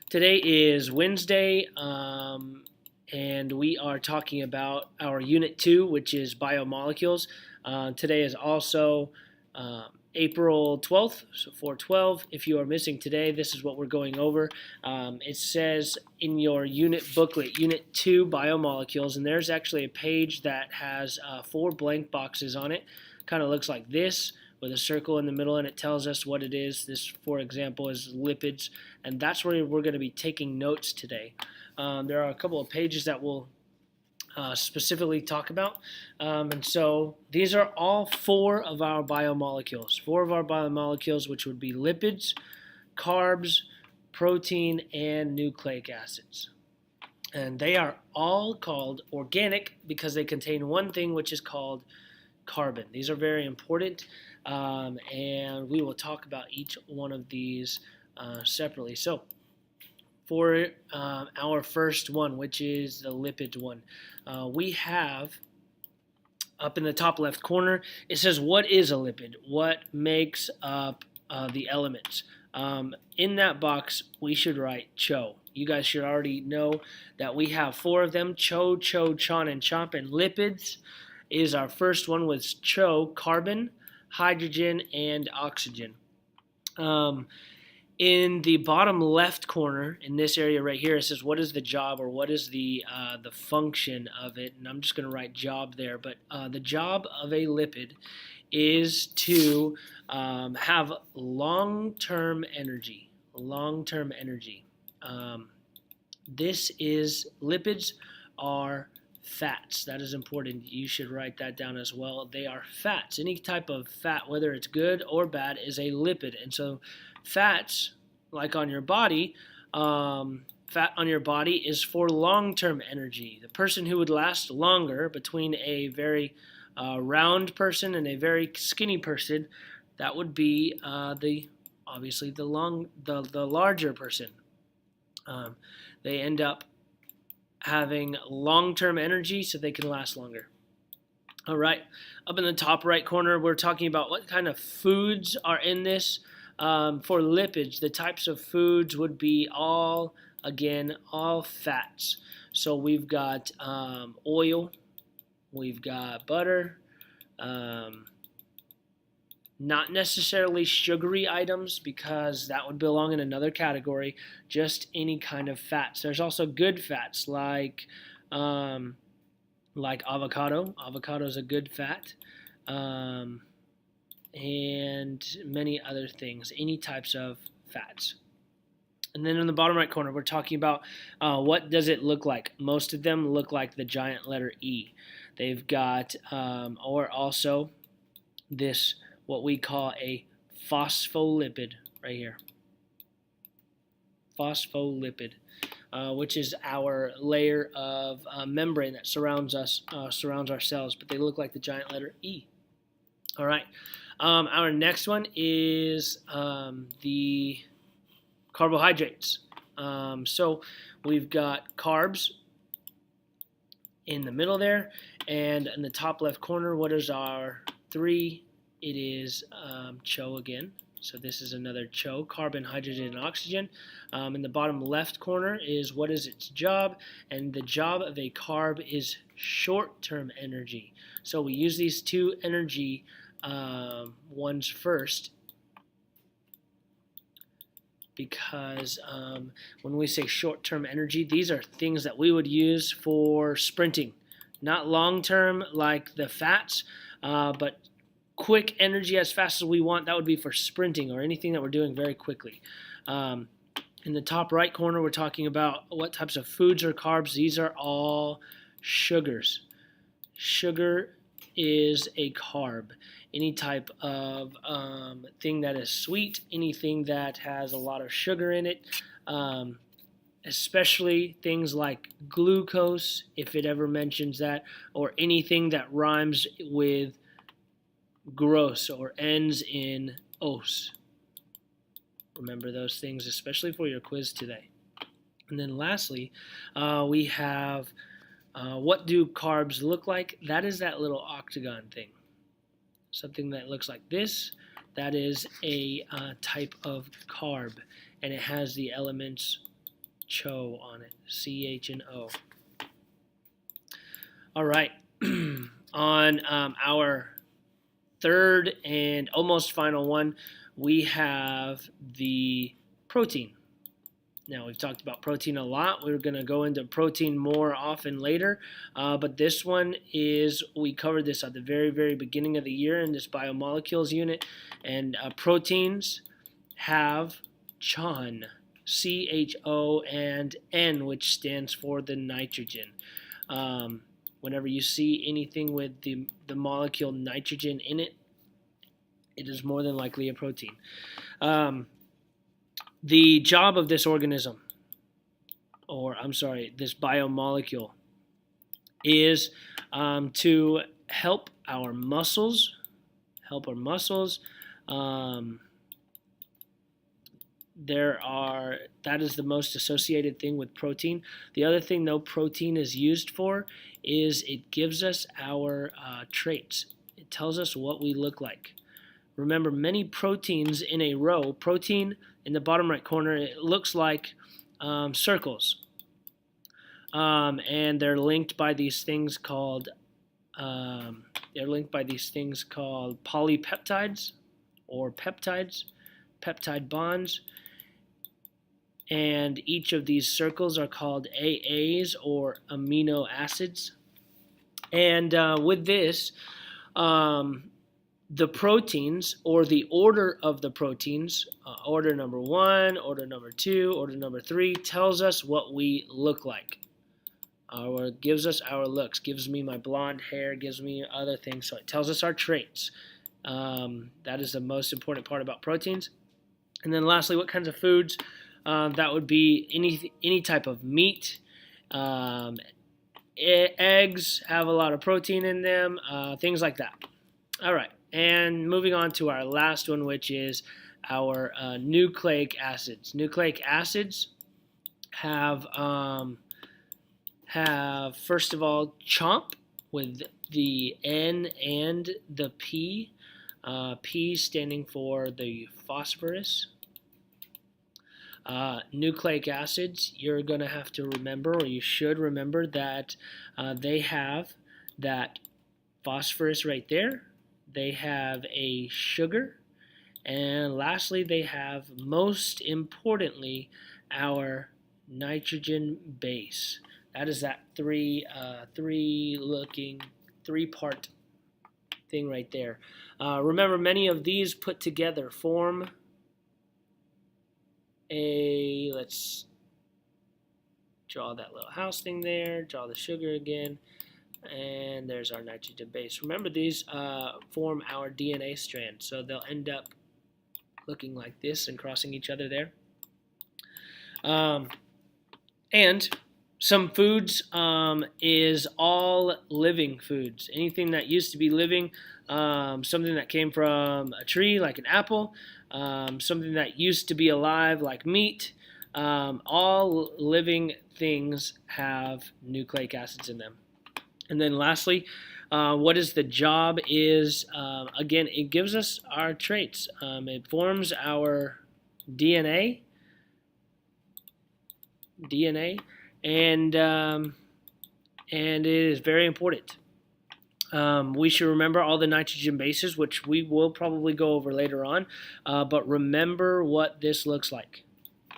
Today is Wednesday, and we are talking about our Unit 2, which is Biomolecules. Today is also April 12th, so 4/12. If you are missing today, this is what we're going over. It says in your unit booklet, Unit 2, Biomolecules, and there's actually a page that has 4 blank boxes on it. Kind of looks like this, with a circle in the middle, and it tells us what it is. This, for example, is lipids, and that's where we're going to be taking notes today. There are a couple of pages that we'll specifically talk about, and so these are all 4 of our biomolecules. 4 of our biomolecules, which would be lipids, carbs, protein, and nucleic acids. And they are all called organic because they contain one thing, which is called carbon. These are very important, and we will talk about each one of these separately. So for our first one, which is the lipid one, we have up in the top left corner, it says, what is a lipid? What makes up the elements? In that box, we should write CHO. You guys should already know that we have 4 of them: CHO, CHO, CHON, and CHOMP. And lipids is our first one with CHO: carbon, hydrogen, and oxygen. In the bottom left corner, in this area right here, it says what is the job, or what is the function of it, and I'm just going to write job there. But the job of a lipid is to have long-term energy. Long-term energy. Lipids are fats. That is important. You should write that down as well. They are fats. Any type of fat, whether it's good or bad, is a lipid. And so fats, like on your body, fat on your body is for long-term energy. The person who would last longer between a very round person and a very skinny person, that would be obviously the larger person. They end up having long-term energy so they can last longer. All right, up in the top right corner, we're talking about what kind of foods are in this. For lipids, the types of foods would be all fats. So we've got oil, we've got butter, not necessarily sugary items because that would belong in another category, just any kind of fats. There's also good fats like avocado. Avocado is a good fat. And many other things, any types of fats. And then in the bottom right corner, we're talking about what does it look like. Most of them look like the giant letter E. They've got, or also this, what we call a phospholipid right here. Phospholipid, which is our layer of membrane that surrounds us, surrounds our cells, but they look like the giant letter E. All right. Our next one is the carbohydrates. So we've got carbs in the middle there, and in the top left corner, what is our 3? It is CHO again. So this is another CHO: carbon, hydrogen, and oxygen. In the bottom left corner is what is its job, and the job of a carb is short-term energy. So we use these 2 energy ones first because when we say short-term energy, these are things that we would use for sprinting. Not long-term like the fats, but quick energy as fast as we want. That would be for sprinting or anything that we're doing very quickly. In the top right corner, we're talking about what types of foods are carbs. These are all sugars. Sugar is a carb. Any type of thing that is sweet, anything that has a lot of sugar in it, especially things like glucose, if it ever mentions that, or anything that rhymes with gross or ends in os. Remember those things, especially for your quiz today. And then lastly, we have what do carbs look like? That is that little octagon thing. Something that looks like this, that is a type of carb, and it has the elements CHO on it, CHO. All right, on our third and almost final one, we have the protein. Now, we've talked about protein a lot. We're going to go into protein more often later, but this one is, we covered this at the very, very beginning of the year in this biomolecules unit, and proteins have CHON, CHO, and N, which stands for the nitrogen. Whenever you see anything with the molecule nitrogen in it, it is more than likely a protein. The job of this organism, this biomolecule, is to help our muscles. That is the most associated thing with protein. The other thing, though, protein is used for is it gives us our traits. It tells us what we look like. Remember, many proteins in a row, protein in the bottom right corner, it looks like circles. And they're linked by these things called polypeptides or peptides, peptide bonds. And each of these circles are called AAs, or amino acids. And with this, the proteins, or the order of the proteins, order number 1, order number 2, order number 3, tells us what we look like. Or gives us our looks, gives me my blonde hair, gives me other things. So it tells us our traits. That is the most important part about proteins. And then lastly, what kinds of foods? That would be any type of meat. Eggs have a lot of protein in them, things like that. All right. And moving on to our last one, which is our nucleic acids. Nucleic acids have first of all CHOMP with the N and the P. P standing for the phosphorus. Nucleic acids, you're going to have to remember, or you should remember, that they have that phosphorus right there. They have a sugar, and lastly, they have, most importantly, our nitrogen base. That is that three-part thing right there. Remember, many of these put together form let's draw that little house thing there, draw the sugar again, and there's our nitrogen base. Remember, these form our DNA strand, so they'll end up looking like this and crossing each other there. And some foods is all living foods. Anything that used to be living, something that came from a tree like an apple, something that used to be alive like meat, all living things have nucleic acids in them. And then lastly, what is the job is, again, it gives us our traits. It forms our DNA, and it is very important. We should remember all the nitrogen bases, which we will probably go over later on, but remember what this looks like.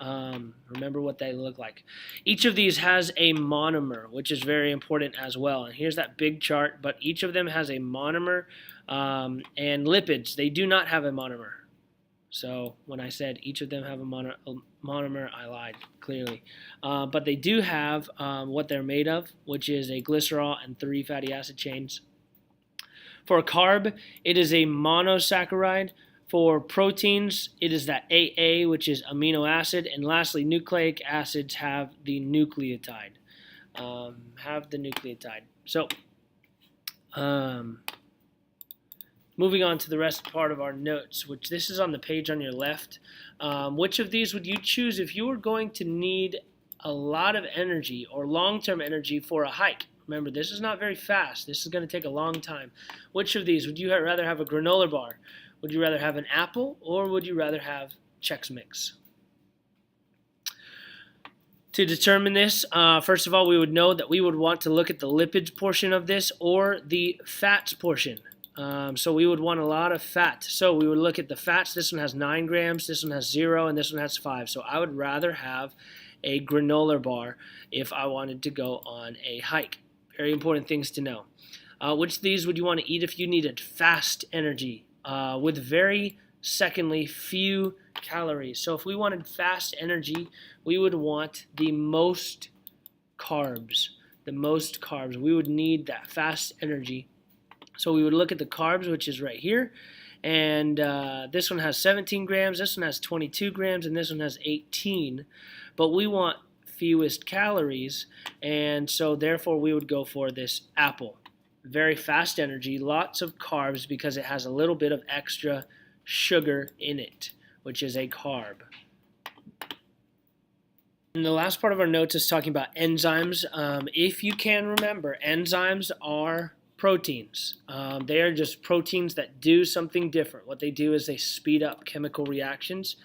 Remember what they look like. Each of these has a monomer, which is very important as well. And here's that big chart, but each of them has a monomer, and lipids, they do not have a monomer. So when I said each of them have a monomer, I lied, clearly. But they do have what they're made of, which is a glycerol and 3 fatty acid chains. For a carb, it is a monosaccharide. For proteins, it is that AA, which is amino acid. And lastly, nucleic acids have the nucleotide. So, moving on to the rest part of our notes, which this is on the page on your left. Which of these would you choose if you were going to need a lot of energy or long-term energy for a hike? Remember, this is not very fast. This is going to take a long time. Which of these would you rather have? A granola bar? Would you rather have an apple, or would you rather have Chex Mix? To determine this, first of all, we would know that we would want to look at the lipids portion of this or the fats portion. So we would want a lot of fat. So we would look at the fats. This one has 9 grams, this one has 0, and this one has 5. So I would rather have a granola bar if I wanted to go on a hike. Very important things to know. Which of these would you want to eat if you needed fast energy with very, secondly, few calories? So if we wanted fast energy, we would want the most carbs. The most carbs. We would need that fast energy. So we would look at the carbs, which is right here. And this one has 17 grams, this one has 22 grams, and this one has 18. But we want fewest calories, and so therefore we would go for this apple. Very fast energy, lots of carbs because it has a little bit of extra sugar in it, which is a carb. And the last part of our notes is talking about enzymes. If you can remember, enzymes are proteins. They are just proteins that do something different. What they do is they speed up chemical reactions.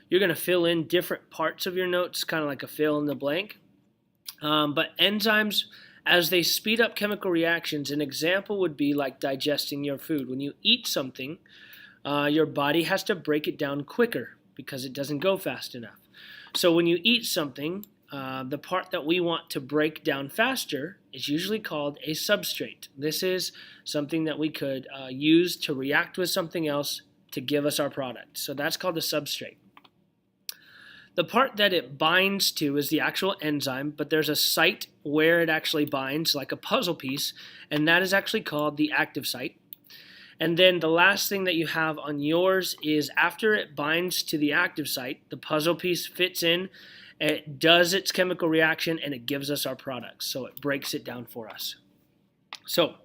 You're going to fill in different parts of your notes, kind of like a fill in the blank. But enzymes, as they speed up chemical reactions, an example would be like digesting your food. When you eat something, your body has to break it down quicker because it doesn't go fast enough. So when you eat something, the part that we want to break down faster is usually called a substrate. This is something that we could use to react with something else to give us our product. So that's called a substrate. The part that it binds to is the actual enzyme, but there's a site where it actually binds, like a puzzle piece, and that is actually called the active site. And then the last thing that you have on yours is after it binds to the active site, the puzzle piece fits in, it does its chemical reaction, and it gives us our products. So it breaks it down for us. So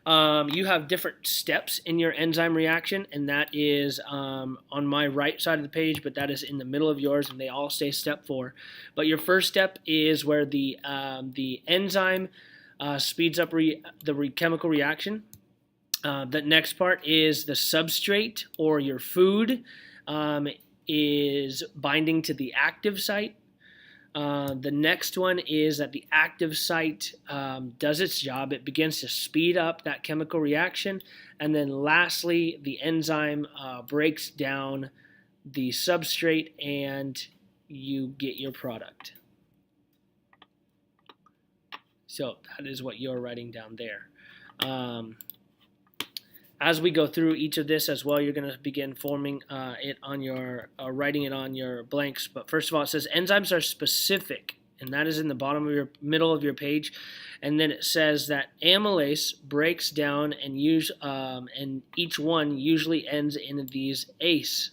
you have different steps in your enzyme reaction, and that is on my right side of the page, but that is in the middle of yours, and they all say step 4. But your first step is where the enzyme speeds up the chemical reaction. The next part is the substrate, or your food is binding to the active site. The next one is that the active site does its job. It begins to speed up that chemical reaction. And then lastly, the enzyme breaks down the substrate and you get your product. So that is what you're writing down there. As we go through each of this as well, you're going to begin forming it on your, writing it on your blanks. But first of all, it says enzymes are specific, and that is in the bottom of your middle of your page. And then it says that amylase breaks down and each one usually ends in these ACE.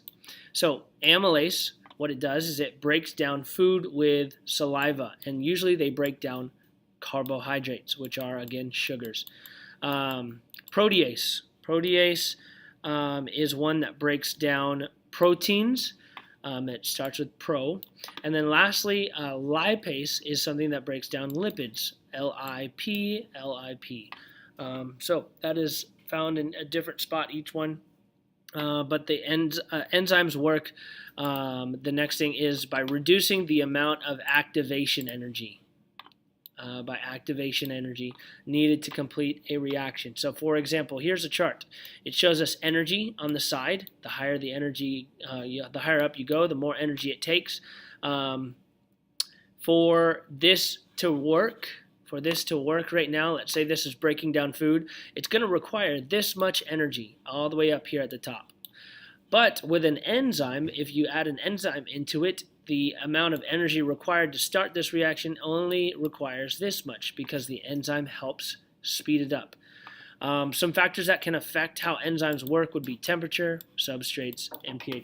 So amylase, what it does is it breaks down food with saliva, and usually they break down carbohydrates, which are again sugars. Protease. Protease is one that breaks down proteins. It starts with pro. And then lastly, lipase is something that breaks down lipids. L-I-P, L-I-P. So that is found in a different spot, each one. But the enzymes work. The next thing is by reducing the amount of activation energy. By activation energy needed to complete a reaction. So for example, here's a chart. It shows us energy on the side. The higher the energy, the higher up you go, the more energy it takes. For this to work right now, let's say this is breaking down food, it's going to require this much energy all the way up here at the top. But with an enzyme, if you add an enzyme into it, the amount of energy required to start this reaction only requires this much because the enzyme helps speed it up. Some factors that can affect how enzymes work would be temperature, substrates, and pH.